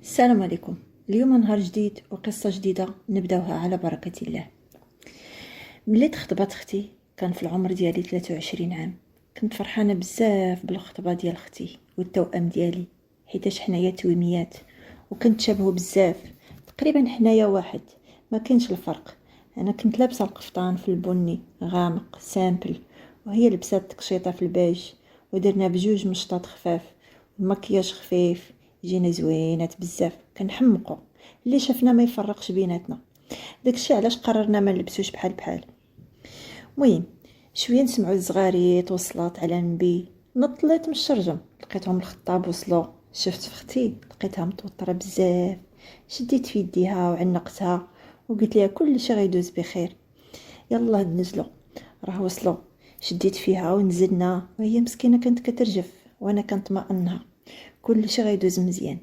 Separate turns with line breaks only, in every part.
السلام عليكم. اليوم نهار جديد وقصة جديدة نبداوها على بركة الله. ملي تخطبت اختي كان في العمر ديالي 23 عام. كنت فرحانة بزاف بالخطبة ديال اختي والتوأم ديالي، حيتاش حنايا تويميات وكنت شابهو بزاف، تقريبا حنايا واحد، ما كانش الفرق. انا كنت لابسه القفطان في البني غامق سامبل، وهي لبسات تقشيطه في البيج، ودرنا بجوج مشطات خفاف والمكياج خفيف. جينا زوينات بزاف، كنحمقوا اللي شافنا ما يفرقش بيناتنا. داكشي علاش قررنا ما نلبسوش بحال بحال. المهم شويه نسمعوا الزغاريت وصلات على النبي، نطلت من الشرجم لقيتهم الخطاب وصلوا. شفت في اختي لقيتها متوتره بزاف، شديت في يديها وعنقتها وقلت لها كل شيء غيدوز بخير، يلا ننزلوا. راه وصلوا، شديت فيها ونزلنا وهي مسكينه كانت كترجف وانا كنت مأنها. كل شيء غيدوز مزيان.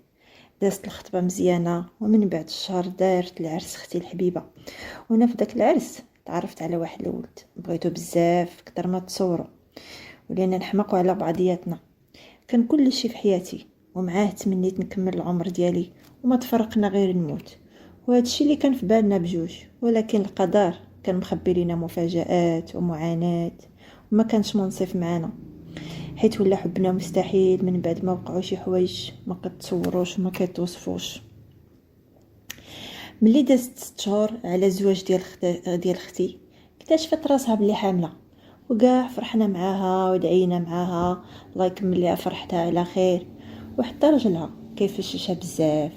دازت الخطبه مزيانه، ومن بعد الشهر دارت العرس اختي الحبيبه. وانا في داك العرس تعرفت على واحد الولد بغيتو بزاف كتر ما تصوروا، ولينا نحمقوا على بعضياتنا. كان كل شيء في حياتي ومعاه تمنيت نكمل العمر ديالي وما تفرقنا غير نموت. وهذا الشيء اللي كان في بالنا بجوج، ولكن القدر كان مخبي لنا مفاجآت ومعاناة وما كانش منصف معنا، حيت ولا حبنا مستحيل من بعد ما وقعوا شي حوايج ما كتصوروش وما كتوصفوش. ملي دازت 6 شهور على الزواج ديال اختي اكتشفت راسها بلي حامله، وكاع فرحنا معاها ودعينا معاها الله يكمل ليها فرحتها على خير. وحتى رجلها كيفششها بزاف.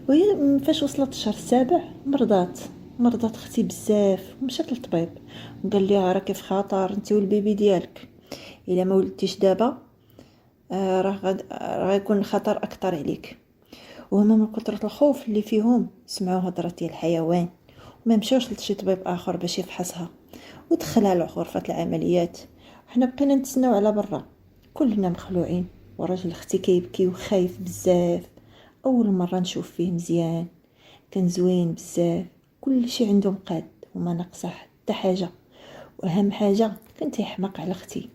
وهي فاش وصلت الشهر السابع مرضات اختي بزاف، ومشات للطبيب وقال لها راه كيف خطر انت والبيبي ديالك، الا ما ولدتيش دابا راه غيكون الخطر اكثر عليك. وهما من كثرة الخوف اللي فيهم سمعوا هضرة ديال الحيوان وما مشاوش لشي طبيب اخر باش يفحصها ودخلها لغرفة العمليات. حنا بقينا نتسناو على برا كلنا مخلوعين، وراجل اختي كيبكي وخايف بزاف. اول مرة نشوف فيه مزيان، كان زوين بزاف، كل شي عنده مقاد وما ناقصه حتى حاجة. واهم حاجة كنت يحمق على اختي.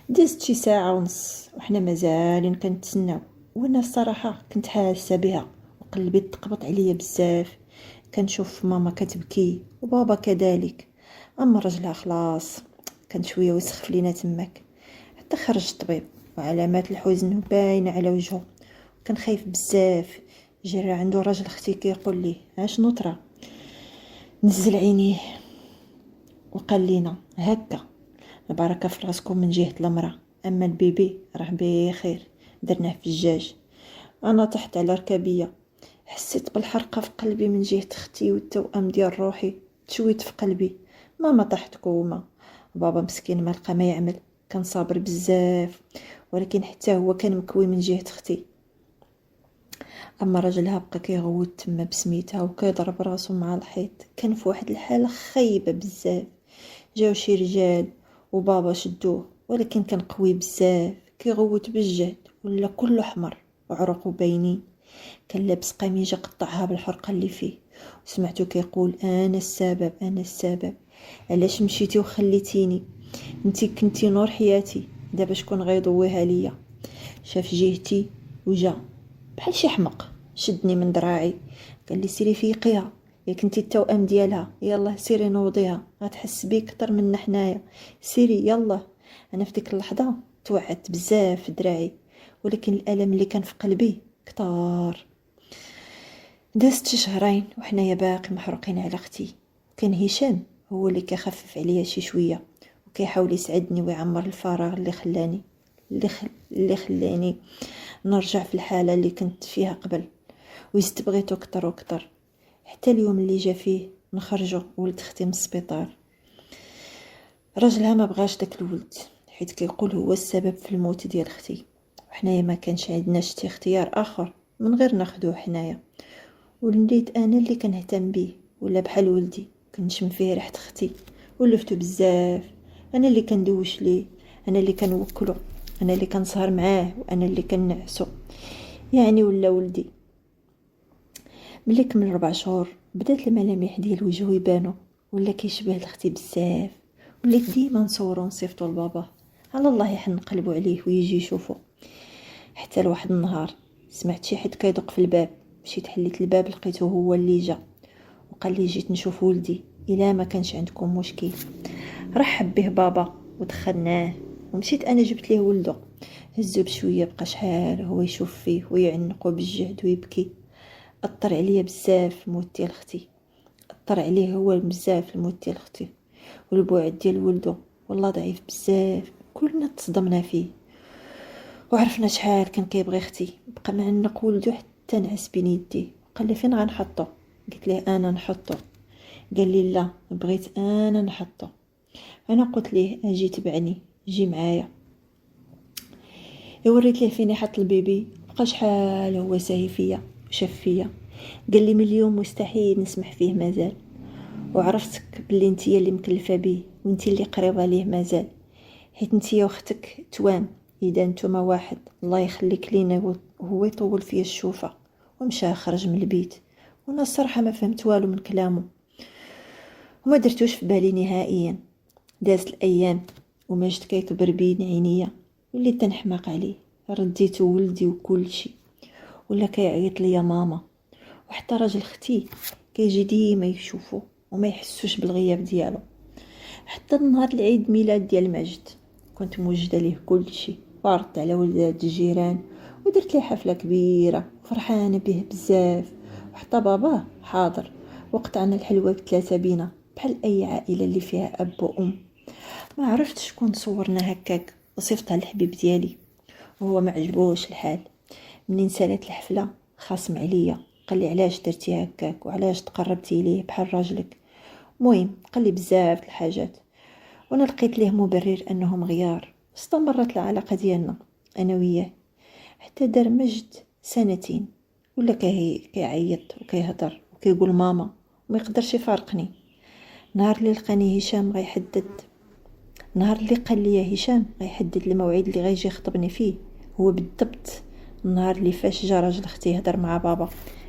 دازت شي ساعة ونص وحنا مازالين كنتسناو، وانا الصراحه كنت حاسه بها وقلبي تقبط عليا بزاف. كنشوف ماما كتبكي وبابا كذلك، اما رجلها خلاص كان شويه وسخ لينا تماك. حتى خرج الطبيب وعلامات الحزن باينه على وجهه، كان خايف بزاف. جرى عنده راجل اختي كيقول ليه اشنو طرا، نزل عينيه وقال لينا هكا البركه في راسكم من جهه المراه، اما البيبي راه بخير، درناه في الجاج. انا طحت على ركبيه، حسيت بالحرقه في قلبي من جهه اختي والتوأم ديال روحي تشويت في قلبي. ماما طاحت كوما، بابا مسكين ما لقى ما يعمل، كان صابر بزاف، ولكن حتى هو كان مكوي من جهه اختي. اما راجلها بقى كيغوت تما بسميتها وكيضرب راسو مع الحيط، كان في واحد الحاله خايبه بزاف. جاو شي رجال وبابا شدوه، ولكن كان قوي بزاف كيغوت بالجهد، ولا كله حمر وعروقه باينين. كان لابس قميجه قطعها بالحرقه اللي فيه، وسمعته كيقول انا السبب انا السبب، علاش مشيتي وخليتيني، انتي كنتي نور حياتي، دابا شكون غيضويها ليا. شاف جهتي وجا بحال شي حمق، شدني من دراعي قال لي سيري فيقيها، يا كنتي التوأم ديالها، يلا سيري نوضيها غتحس بيك اكثر من حنايا، سيري يلا. انا في ديك اللحظه توعدت بزاف في دراعي، ولكن الالم اللي كان في قلبي كتار. دازت شي شهرين وحنايا باقي محروقين على اختي. كان هشام هو اللي كيخفف عليا شي شويه وكيحاول يسعدني ويعمر الفراغ اللي خلاني نرجع في الحاله اللي كنت فيها قبل. وزدت بغيتو كتر وكتر، حتى اليوم اللي جا فيه نخرجوا ولد اختي من السبيطار. راجلها ما بغاش داك الولد، حيت كيقول هو السبب في الموت ديال اختي، وحنايا ما كانش عندناش اختيار اخر من غير ناخدوه حنايا. وليت انا اللي كنهتم بيه، ولا بحال ولدي كنشم فيه ريحه اختي ولفتو بزاف. انا اللي كندوش ليه، انا اللي كنوكلو، انا اللي كنسهر معاه، وانا اللي كنعسو، يعني ولا ولدي. ملي كمل 4 شهور بدات الملامح ديال وجهو يبانو، ولا كيشبه لاختي بزاف. وليت ديما نصورو ونصيفطو لبابا، على الله يحن قلبو عليه ويجي يشوفو. حتى لواحد النهار سمعت شي حد كيدق في الباب. مشيت حليت الباب لقيته هو اللي جا وقال لي جيت نشوف ولدي الا ما كانش عندكم مشكل. رحب به بابا ودخلناه ومشيت انا جبت ليه ولده. هزو بشويه بقى شحال هو يشوف فيه ويعنقو بالجهد ويبكي. اثر عليا بزاف الموت ديال اختي، اثر عليه هو بزاف الموت ديال اختي والبعد ديال ولده. والله ضعيف بزاف، كلنا تصدمنا فيه وعرفنا شحال كان كيبغي اختي. بقى معنق ولده حتى نعس بين يديه. قال لي فين غنحطو؟ قلت ليه انا نحطو. قال لي لا بغيت انا نحطو. انا قلت ليه اجي تبعني جي معايا. وريت ليه فين يحط البيبي. بقى شحال هو ساهي فيا وشاف فيا. قال لي من اليوم مستحيل نسمح فيه مازال، وعرفتك بلي نتيا اللي مكلفه بيه وانتي اللي قريبه ليه مازال، حيت نتيا واختك توام اذا نتوما واحد. الله يخليك لينا. وهو يطول فيا الشوفه ومشى خرج من البيت. وانا الصراحه ما فهمت والو من كلامه وما درتوش في بالي نهائيا. دازت الايام وماجد كيكبر بين عينيا وليت تنحماق عليه. رديته ولدي وكل شيء ولا كيعيط لي يا ماما. وحتى راجل اختي كيجي ديما يشوفو وما يحسوش بالغياب ديالو. حتى نهار العيد ميلاد ديال ماجد كنت موجده ليه كل شيء وعرضت على ولاد الجيران ودرت ليه حفله كبيره وفرحانه به بزاف. وحتى باباه حاضر وقطعنا الحلوى ب3 بينا بحال اي عائله اللي فيها اب وام. ما عرفتش شكون صورنا هكاك وصيفطها للحبيب ديالي وهو ما عجبوش الحال. منين سالت الحفله خاصم عليا، قال لي علاش درتي هكاك وعلاش تقربتي ليه بحال راجلك. المهم قال لي بزاف الحاجات وانا لقيت ليه مبرر انهم غيار. استمرت العلاقه ديالنا انا وياه حتى دار مجد 2 ولا كيعيط وكيهضر وكيقول ماما وما يقدرش يفارقني. نهار اللي لقاني هشام غيحدد، نهار اللي قال لي هشام غيحدد الموعد اللي غيجي يخطبني فيه هو بالضبط النهار اللي فاش جا راجل اختي يهضر مع بابا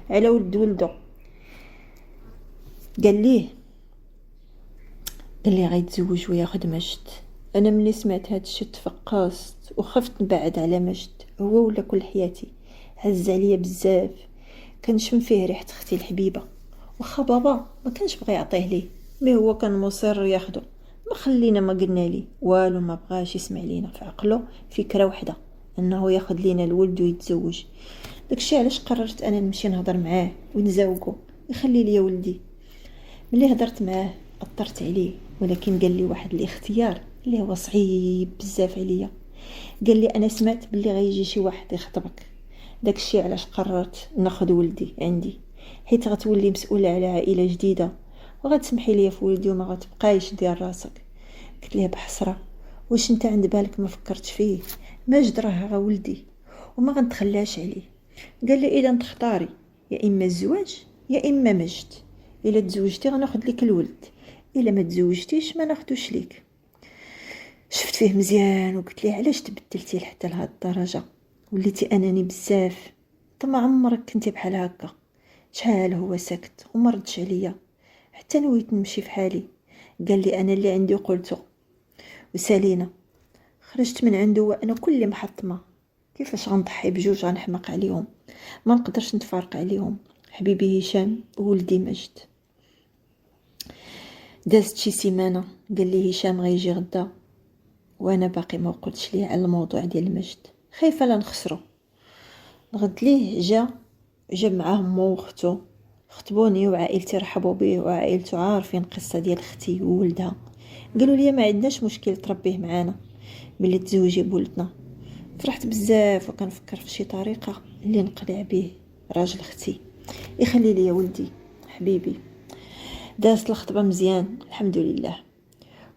على ولد ولده. قال لي غيتزوج وياخد مجد. انا ملي سمعت هاد الشيء تفقست وخفت نبعد على مجد هو ولا كل حياتي. هز عليا بزاف، كنشم فيه ريحه اختي الحبيبه. واخا بابا ما كانش بغى يعطيه ليه مي هو كان مصر ياخده. ما خلينا ما قلنا لي والو، ما بغاش يسمع لينا. في عقله فكره وحده انه ياخد لينا الولد ويتزوج. داكشي علاش قررت انا نمشي نهضر معاه ونزوقو يخلي لي ولدي. ملي هضرت معاه اثرت عليه ولكن قال لي واحد الاختيار اللي هو صعيب بزاف عليا. قال لي انا سمعت باللي غيجي شي واحد يخطبك، داكشي علاش قررت ناخذ ولدي عندي حيت غتولي مسؤوله على عائله جديده وغتسمحي لي في ولدي وما غتبقايش ديال راسك. قلت ليه بحسره واش انت عند بالك ما فكرتش فيه؟ ماجد راه ولدي وما غنتخلاش عليه. قال لي اذا تختاري يا اما الزواج يا اما مجد. الا تزوجتي غناخذ لك الولد، الا ما تزوجتيش ما ناخذوش ليك. شفت فيه مزيان وقلت ليه علاش تبدلتي حتى لهاد الدرجه؟ وليتي اناني بزاف. انت ما عمرك كنتي بحال هكا. شحال هو ساكت وما ردش عليا حتى نويت نمشي في حالي. قال لي انا اللي عندي قلته وسالينا. خرجت من عنده وانا كل محطمه. كيفاش غنضحي بجوج غنحمق عليهم؟ ما نقدرش نتفارق عليهم. حبيبي هشام وولدي مجد. دازت شي سيمانه قال لي هشام غيجي غدا وانا باقي ما قلتش ليه على الموضوع ديال مجد، خايفه لا نخسرو. الغد ليه جا معاه مو واختو خطبوني وعائلتي رحبوا بيه وعائلته عارفين قصه ديال اختي وولدها. قالوا لي ما عندناش مشكل تربيه معانا ملي تزوجي بولدنا. فرحت بزاف وكنفكر في شي طريقه اللي نقنع به راجل اختي يخلي لي ولدي حبيبي. دازت الخطبه مزيان الحمد لله.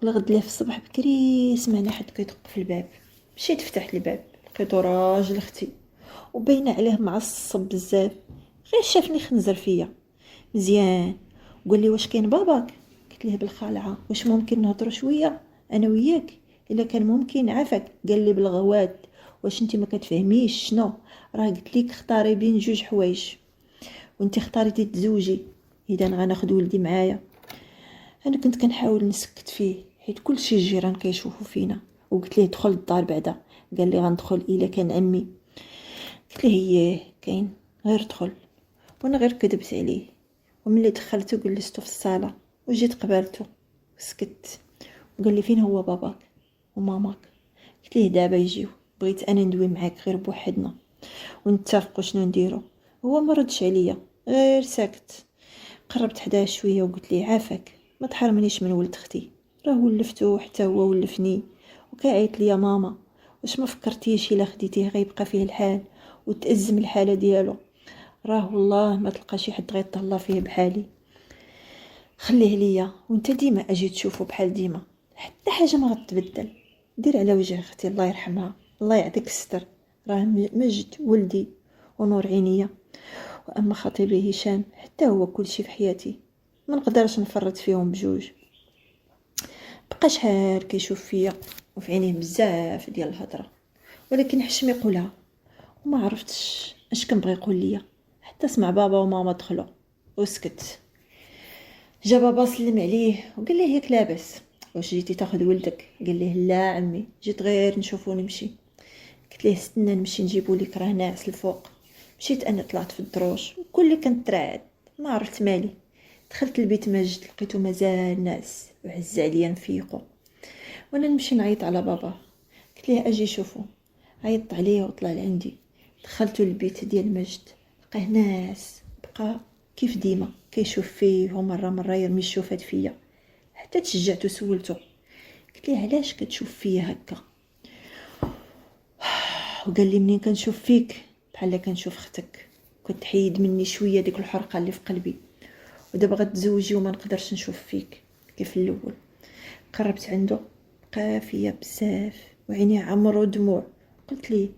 الغد ليه في الصباح بكري سمعنا حد كيدق في الباب. مشيت فتحت الباب لقيتو راجل اختي وباين عليه معصب بزاف. غير شافني خنزر فيا مزيان قال لي واش كاين باباك؟ قلت ليه بالخالعه واش ممكن نهضروا شويه انا وياك؟ الا كان ممكن عافاك. قال لي بالغواد واش انت ما كتفهميش شنو؟ راه قلت لك اختاري بين جوج حوايج وانت اختاريتي تزوجي، اذا غناخذ ولدي معايا. انا كنت كنحاول نسكت فيه حيت كلشي الجيران كيشوفوا فينا. وقلت ليه دخل الدار بعدا. قال لي غندخل الا كان عمي. قلت ليه كاين غير دخل. وانا غير كذبت عليه، وملي دخلته جلستو في الصاله وجيت قبالته وسكت. وقال لي فين هو باباك وماماك؟ قلت ليه دابا يجيو، بغيت انا ندوي معاك غير بوحدنا ونتفقوا شنو نديرو. هو ما ردش عليا، غير ساكت. قربت حداه شويه وقلت ليه عافاك ما تحرمنيش من ولد اختي، راه ولفتو حتى هو ولفني. وكيعيط لي يا ماما واش ما فكرتيش الا خديتيه غيبقى فيه الحال وتأزم الحاله ديالو؟ راه والله ما تلقى شي حد غيطلع فيه بحالي. خليه ليا وانت ديما اجي تشوفه بحال ديما، حتى حاجه ما غتبدل. دير على وجه اختي الله يرحمها، الله يعطيك الستر، راه مجد ولدي ونور عينيا. واما خطيبي هشام حتى هو كل شي في حياتي، ما نقدرش نفرط فيهم بجوج. بقى شحال كيشوف فيا وفي عينيه بزاف ديال الهضره، ولكن حشم يقولها وما عرفتش اش كنبغي يقول ليا. حتى سمع بابا وماما دخلوا وسكت. جا بابا سلم عليه وقال ليه ياك لاباس، واش جيتي تاخذ ولدك؟ قال ليه لا عمي جيت غير نشوفو نمشي. قلت ليه استنى نمشي نجيبو لك راه ناعس الفوق. مشيت انا طلعت في الدروج وكل كنت ترعد، ما عرفت مالي. دخلت البيت ماجد لقيته مازال ناعس وعز عليا نفيقو. وانا نمشي نعيط على بابا، قلت ليه اجي شوفو. عيطت عليه وطلع لعندي. دخلت البيت ديال ماجد لقاه ناس، بقى كيف ديما كيشوف فيه ومره يرمي الشوفات فيا. حتى تشجعت وسولته، قلت ليه علاش كتشوف فيا هكا؟ وقال لي منين كنشوف فيك بحال كنشوف اختك، كنت حيد مني شويه ديك الحرقه اللي في قلبي، ودابا غتزوجي وما نقدرش نشوف فيك كيف الاول. قربت عنده بقى فيا بزاف وعينيه عمرو دموع. قلت لي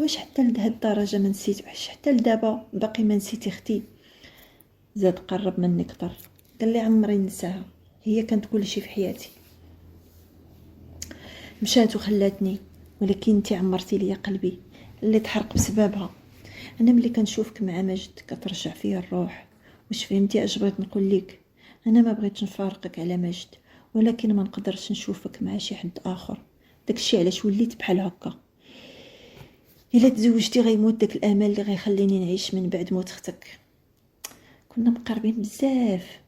واش حتى لهاد الدرجه ما نسيت؟ واش حتى لدابا باقي ما نسيتي اختي؟ زاد قرب مني كتر، قال لي عمري نساها، هي كانت كل شي في حياتي. مشات وخلاتني، ولكن انت عمرتي لي قلبي اللي تحرق بسببها. انا ملي كنشوفك مع مجد كترجع فيا الروح. واش فهمتي اش بغيت نقول لك؟ انا ما بغيتش نفارقك على مجد، ولكن ما نقدرش نشوفك مع شي حد اخر. داكشي علاش وليت بحال هكا. الا تزوجتي غيموت داك الامل اللي غيخليني نعيش من بعد موت اختك. كنا مقربين بزاف،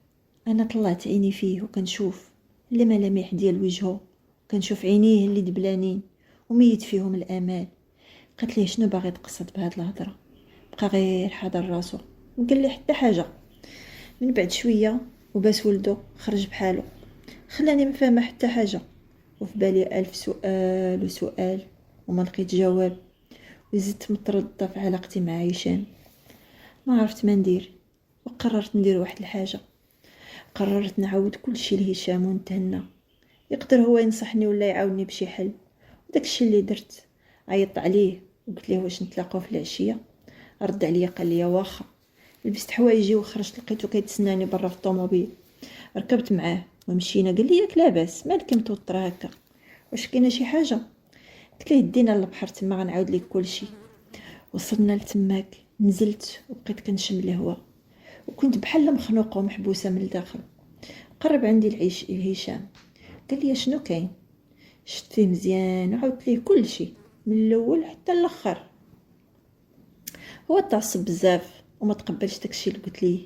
انا طلعت عيني فيه وكنشوف الملامح ديال وجهه، كنشوف عينيه اللي دبلانين وميت فيهم الامال. قلت ليه شنو باغي تقصد بهاد الهضره؟ بقى غير حاضر راسو وقال لي حتى حاجه. من بعد شويه وباس ولدو خرج بحاله، خلاني ما فاهمه حتى حاجه، وفي بالي الف سؤال وسؤال وما لقيت جواب. وزدت متردده في علاقتي مع هشام، ما عرفت ما ندير. وقررت ندير واحد الحاجه، قررت نعاود كل شيء لهشام ونتهنى. يقدر هو ينصحني ولا يعاوني بشي حل. وداك الشيء اللي درت، عيطت عليه وقلت ليه واش نتلاقاو في العشيه. رد عليا قال لي واخا. لبست حوايجي وخرجت لقيته كيتسناني برا في الطوموبيل. ركبت معاه ومشينا. قال لي ياك لاباس مالك متوتره هكا، واش كاينه شي حاجه؟ قلت ليه دينا للبحر تما غنعاود لك كل شيء. وصلنا لتماك، نزلت وبقيت كنشم الهواء وكنت بحال مخنوقه ومحبوسه من الداخل. قرب عندي هشام قال لي شنو كاين؟ شفت فيه مزيان وعاودت ليه كل شيء من الاول حتى الاخر. هو تعصب بزاف وما تقبلش داكشي اللي قلت ليه.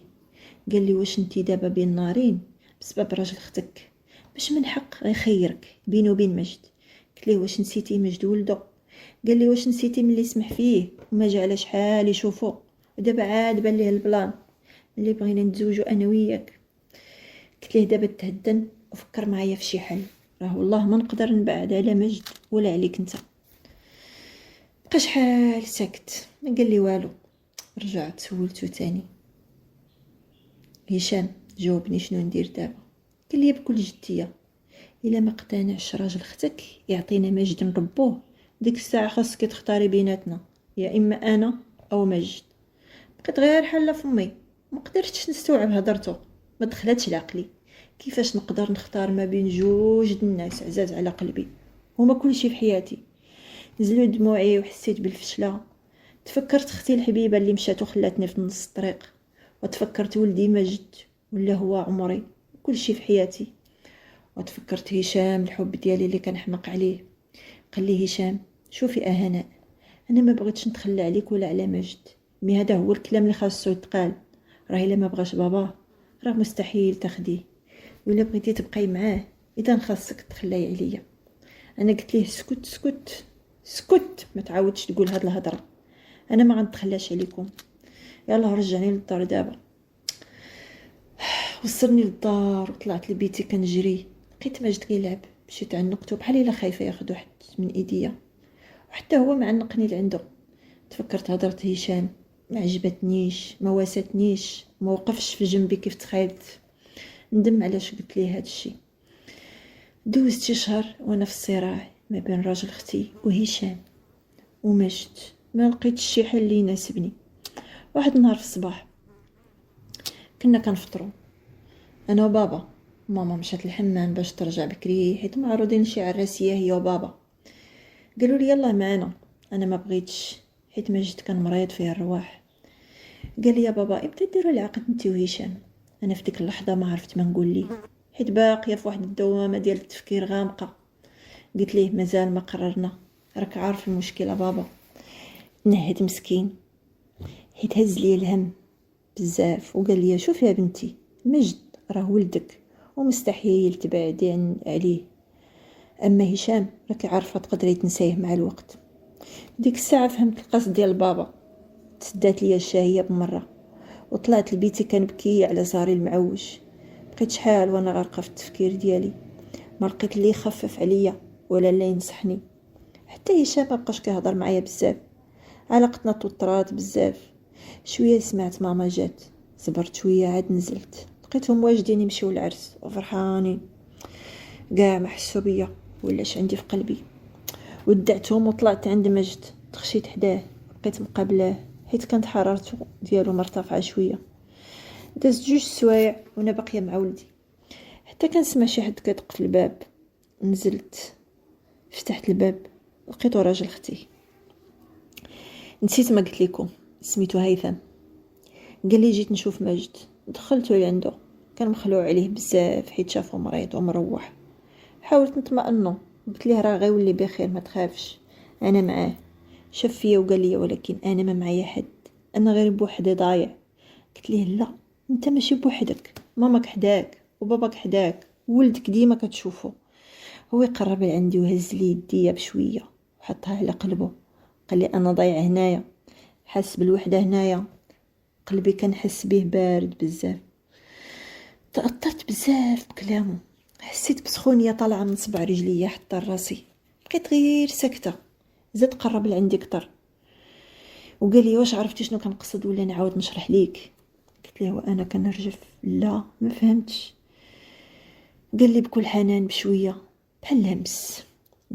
قال لي واش انتي دابا بين نارين بسبب راجل اختك، باش من حق غيخيرك بينه وبين مجد. قلت ليه واش نسيتي مجد ولده؟ قال لي واش نسيتي ملي سمح فيه وما جا على شحال يشوفو، ودابا عاد بان ليه البلان اللي بغينا نتزوجو انا وياك. قلت ليه دابا تهدن وفكر معايا في شي حل، راه والله ما نقدر نبعد على مجد ولا عليك انت. بقى شحال ساكت ما قال لي والو. رجعت سولته تاني، هشام جاوبني شنو ندير دابا؟ قال لي بكل جديه الا ما اقتنعش راجل اختك يعطينا مجد نربوه، ديك الساعه خاصك تختاري بيناتنا، يا اما انا او مجد. بقيت غير حله فمي، ما قدرتش نستوعب هضرته، ما دخلتش لعقلي. كيفاش نقدر نختار ما بين جوج الناس عزاز على قلبي هما كل شيء في حياتي؟ نزلوا دموعي وحسيت بالفشله. تفكرت اختي الحبيبه اللي مشات وخلاتني في نص الطريق، وتفكرت ولدي مجد ولا هو عمري كل شيء في حياتي، وتفكرت هشام الحب ديالي اللي كنحمق عليه. قال لي هشام شوفي هناء، انا ما بغيتش نتخلى عليك ولا على مجد، مي هذا هو الكلام اللي خاصو يتقال. راه الا ما بغاش باباه راه مستحيل تاخديه، ولا بغيتي تبقاي معاه اذا خاصك تخلي عليا. انا قلت ليه سكت سكت سكت، ما تعاودش تقول هاد الهضره، انا ما غنتخلاش عليكم. يلا رجعني للدار دابا. وصلني للدار وطلعت لبيتي كنجري، لقيت ماجد كيلعب. مشيت عنقته بحال الا خايفه ياخذ واحد من ايديا، وحتى هو معنقني لعنده. تفكرت هضره هشام، ما عجبتنيش، ما واساتنيش، ما وقفش في جنبي كيف تخيلت. ندم علاش قلت ليه هاد الشيء. دوزت شي شهر وانا في الصراع ما بين راجل اختي وهشام ومجد، ما لقيتش شي حل اللي يناسبني. واحد النهار في الصباح كنا كنفطروا انا وبابا، ماما مشات للحمام باش ترجع بكري حيت معروضين شي عراسيه هي وبابا. قالوا لي يلا معنا، انا ما بغيتش حيت مجد كان مريض فيه الرواح. قال لي يا بابا امتى ديروا العقد انت وهشام؟ انا في ديك اللحظه ما عرفت ما نقول ليه، حيت باقيه في واحد الدوامه ديال التفكير غامقه. قلت ليه مازال ما قررنا، راك عارف المشكله بابا. نهد مسكين حيت هز لي الهم بزاف، وقال لي شوف يا بنتي، مجد راه ولدك ومستحيل تبعدي عليه، اما هشام راكي عارفه تقدري تنسيه مع الوقت. ديك الساعه فهمت القصد ديال بابا، تسدات ليا الشهيه بمره وطلعت لبيتي كنبكي على صاري المعوج. بقيت شحال وانا غارقه في التفكير ديالي، ما لقيت اللي يخفف عليا ولا اللي ينصحني. حتى هشام ما بقاش كيهضر معايا بزاف، علاقتنا توترات بزاف. شويه سمعت ماما جات، صبرت شويه عاد نزلت لقيتهم واجدين يمشيو العرس وفرحانين، كاع ما حسوا بيا ولاش عندي في قلبي. ودعتهم وطلعت عند مجد، تخشيت حداه بقيت مقابلاه حيت كانت حرارته ديالو مرتفعه شويه. دازت 2 سوايع وانا باقيه مع ولدي، حتى كنسمع شي حد كيدق في الباب. نزلت فتحت الباب لقيتو راجل اختي. نسيت ما قلت لكم سميتو هيثم. قال لي جيت نشوف مجد، دخلت لعنده، كان مخلوع عليه بزاف حيت شافو مريض ومروح. حاولت نطمئنه، قلت ليه راه غيولي بخير ما تخافش انا معاه. شاف فيا وقال لي ولكن انا ما معايا حد، انا غير بوحدي ضايع. قلت ليه لا، انت ماشي بوحدك، ماماك حداك وباباك حداك وولدك ديما كتشوفه. هو يقرب لعندي وهز لي يديا بشويه وحطها على قلبه، قال لي انا ضايع هنايا، حاس بالوحده هنايا. قلبي كنحس به بارد بزاف، تاثرت بزاف بكلامه، حسيت بسخونيه طالعه من صبع رجليا حتى راسي. بقيت غير ساكته. زاد قرب لعندي كتر وقال لي واش عرفتي شنو كنقصد ولا نعاود نشرح ليك؟ قلت له وانا كنرجف لا ما فهمتش. قال لي بكل حنان بشويه بحال همس،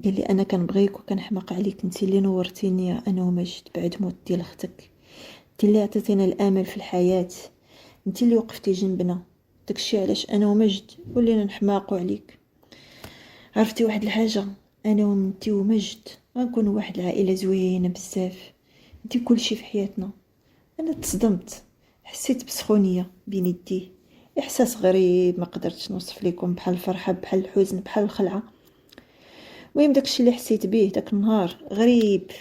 قال لي انا كنبغيك وكنحماق عليك، انت اللي نورتيني انا ومجد بعد موت ديال اختك، انت اللي عطيتينا الامل في الحياه، انت اللي وقفتي جنبنا. داكشي علاش انا ومجد ولينا نحماقوا عليك. عرفتي واحد الحاجه، انا وانتي ومجد غنكونوا واحد العائله زوينه بزاف، انتي كلشي في حياتنا. انا تصدمت، حسيت بسخونيه بين يديه، احساس غريب ما قدرتش نوصف لكم، بحال الفرحه بحال الحزن بحال الخلعه. المهم داكشي اللي حسيت به داك النهار غريب.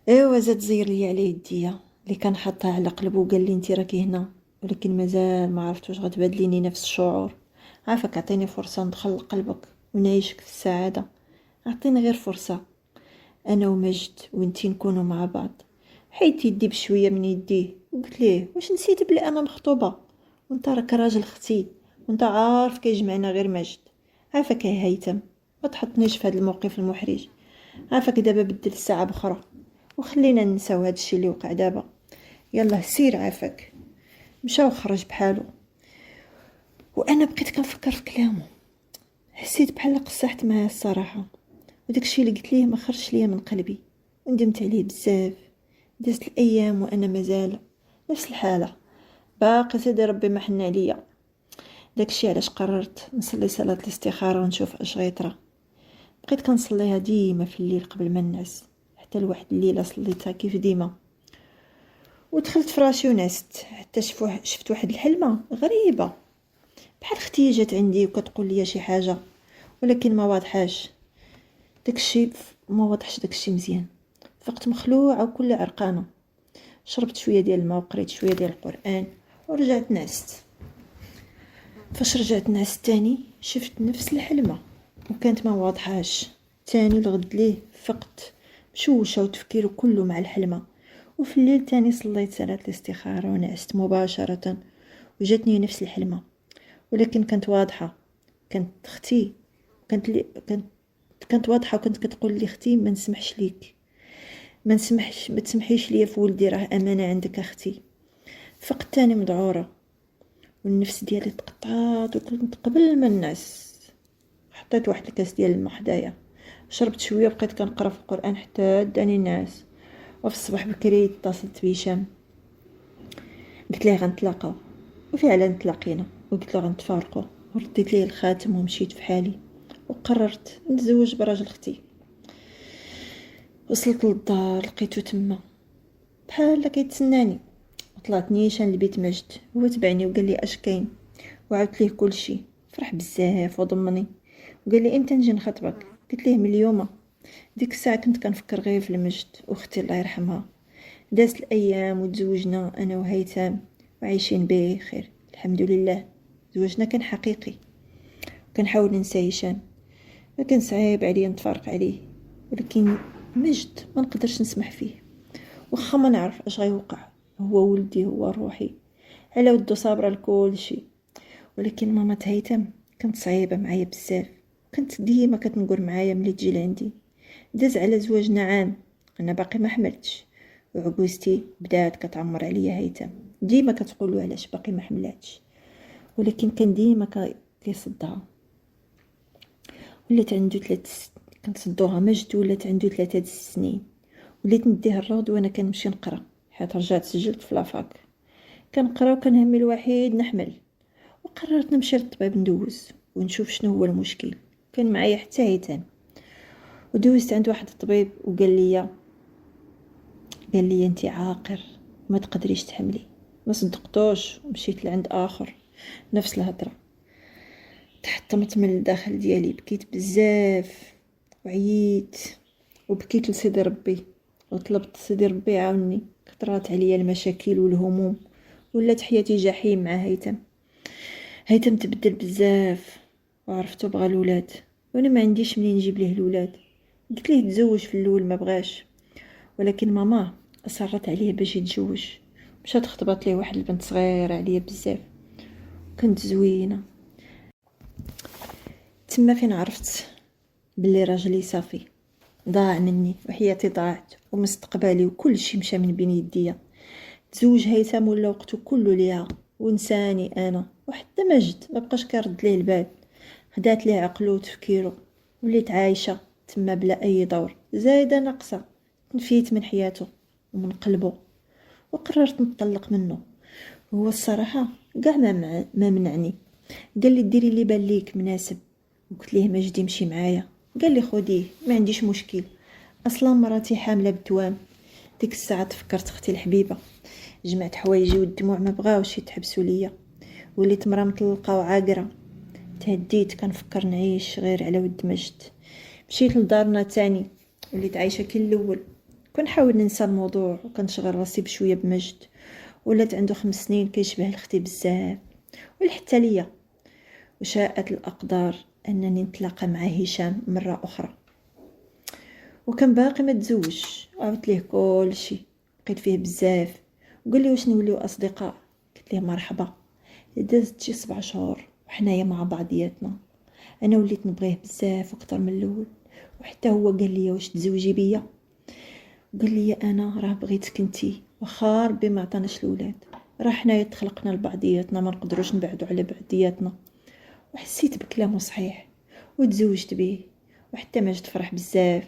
ايوا زاد زير لي على يديا اللي كان حاطها على قلبه وقال لي انت راكي هنا، ولكن مازال ما عرفت واش غتبادليني نفس الشعور. عافاك اعطيني فرصه ندخل لقلبك ونعيشك في السعاده، اعطيني غير فرصه انا ومجد وانتي نكونوا مع بعض. حيت يدي بشويه من يديه وقلت ليه واش نسيت بلي انا مخطوبه وانت راك راجل اختي، وانت عارف كيجمعنا غير مجد. عافاك يا هيثم، ما تحطنيش في هذا الموقف المحرج. عافاك دابا بدل الساعه بخرى وخلينا ننساو هذا الشيء اللي وقع دابا. يلا سير عافاك. مشى وخرج بحاله وانا بقيت كنفكر في كلامه. حسيت بحال قصحت معاه الصراحه، وداك الشيء اللي قلت ليه ما خرجش ليا من قلبي وندمت عليه بزاف. دازت الايام وانا مازال نفس الحاله، باقي سيدي ربي ما حن عليا. داكشي علاش قررت نصلي صلاه الاستخاره ونشوف اش غيطرى. بقيت كنصليها ديما في الليل قبل ما نعس، حتى لواحد الليله صليتها كيف ديما ودخلت فراشي ونعست. حتى شفت واحد الحلمه غريبه، بحال اختي جات عندي وكتقول لي شي حاجه ولكن ما واضحاش. داكشي ما واضحش داكشي مزيان. فقت مخلوعه وكل عرقانه. شربت شويه ديال الماء وقريت شويه ديال القران ورجعت نعست. فاش رجعت نعست تاني شفت نفس الحلمه وكانت ما واضحاش. تاني الغد ليه فقت مشوشه وتفكيره كله مع الحلمه. وفي الليل تاني صليت صلاة الاستخارة ونعست مباشرة وجاتني نفس الحلمة، ولكن كانت واضحة. كانت اختي كانت واضحة وكانت كتقول لي اختي ما نسمحش ليك، ما تسمحيش ليا في ولدي، راه امانة عندك اختي. فقت تاني مذعورة والنفس ديالي تقطعات وكنت قبل ما الناس. حطيت واحد الكاس ديال الماء حدايا، شربت شويه وبقيت كنقرا في القران حتى داني الناس. وفي الصباح بكري اتصلت بهشام قلت ليه غنتلاقاو، وفعلا تلاقينا وقلت له غنتفارقوا، ورديت ليه الخاتم ومشيت في حالي وقررت نتزوج براجل اختي. وصلت للدار لقيته تما بحال كيتسناني. طلعت نيشان لبيت مجد، هو تبعني وقال لي اش كاين، وعاودت ليه كل شيء. فرح بزاف وضمني وقال لي امتى نجي نخطبك. قلت ليه من اليوم. ديك الساعه كنت كنفكر غير في المجد واختي الله يرحمها. دازت الايام وتزوجنا انا وهيثم وعايشين بخير الحمد لله. زواجنا كان حقيقي. كنحاول ننسى هشام، لكن صعيب عليا نتفارق عليه، ولكن مجد ما نقدرش نسمح فيه واخا ما نعرف اش غيوقع. هو ولدي، هو روحي، على ودو صابره لكل شيء. ولكن ماما هيثم كانت صعيبه معايا بزاف، كانت ديما كتنقر معايا ملي تجي لعندي. داز على زواجنا عام انا باقي ما حملتش، وعجوزتي بدات كتعمر عليا هيثم. ديما كتقولوا علاش باقي ما حملاتش، ولكن كان ديما كيصدها. ولات عنده 3 كنصدوها مجد، ولات عنده 3 سنين. وليت نديه الروض وانا كنمشي نقرا، حيت رجعت سجلت في لافاك كنقرا، وكان همي الوحيد نحمل. وقررت نمشي للطبيب ندوز ونشوف شنو هو المشكل. كان معايا حتى هيثم، ودوزت عند واحد الطبيب وقال لي انت عاقر ما تقدريش تحملي. ما صدقتوش ومشيت لعند اخر نفس الهضره. تحطمت من الداخل ديالي، بكيت بزاف وعييت وبكيت لسيدي ربي وطلبت سيدي ربي يعاوني. كثرات عليا المشاكل والهموم، ولات حياتي جحيم مع هيثم تبدل بزاف وعرفتو بغى الولاد، وانا ما عنديش منين نجيب ليه الولاد. قلت ليه تزوج في الاول ما بغاش، ولكن ماما اصرت عليه باش يتزوج. مشات خطبت ليه واحد البنت صغيره عليا بزاف، كانت زوينه. تما فين عرفت باللي راجلي صافي ضاع مني وحياتي ضاعت ومستقبلي وكل شيء مشى من بين يديا. تزوج هيثم ولا وقته كله ليها ونساني انا، وحتى مجد ما بقاش كيرد ليه البال. خدات ليه عقلو وتفكيرو، وليت عايشه تما بلا اي دور، زايده ناقصه. نفيت من حياته ومن قلبه وقررت نطلق منه. هو الصراحه كاع ما منعني، قال لي ديري اللي بان ليك مناسب. وقلت ليه مجدي يمشي معايا، قال لي خديه ما عنديش مشكل، اصلا مراتي حامله بالدوام. ديك الساعه تفكرت اختي الحبيبه، جمعت حوايجي والدموع ما بغاوش يتحبسوا ليا. وليت مرا مطلقه وعاقره. تهديت كنفكر نعيش غير على ود مجد. مشيت لدارنا تاني وليت عايشه كي الاول. كنحاول ننسى الموضوع وكنشغل راسي بشويه بمجد. ولات عنده 5 سنين كيشبه لختي بزاف ولحتى ليا. وشاءت الاقدار انني نتلاقى مع هشام مره اخرى، وكان باقي ما تزوج. عاودت ليه كل شيء، بقيت فيه بزاف. وقال لي واش نوليو اصدقاء. قلت ليه مرحبا. دازت شي 7 شهور وحنايا مع بعضياتنا. انا وليت نبغيه بزاف اكثر من الاول، وحتى هو قال لي واش تزوجي بيا. قال لي انا راه بغيتك انتي، واخا ربي ما عطاناش الاولاد، راه حنايا تخلقنا لبعضياتنا ما نقدروش نبعدوا على بعضياتنا. وحسيت بكلامه صحيح وتزوجت به. وحتى مجد فرح بزاف،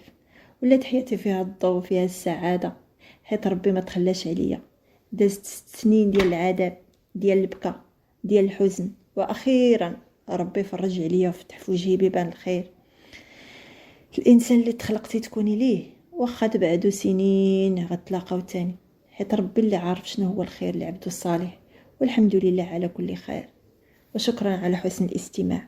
ولات حياتي فيها الضوء وفيها السعاده، حيت ربي ما تخلاش عليا. دازت 6 سنين ديال العذاب، ديال البكا، ديال الحزن، واخيرا ربي فرج عليا وفتح في وجهي بيبان الخير. الانسان اللي تخلقتي تكوني ليه واخا تبعدوا سنين غتلاقاو تاني، حيت ربي اللي عارف شنو هو الخير لعبده الصالح. والحمد لله على كل خير، وشكرا على حسن الاستماع.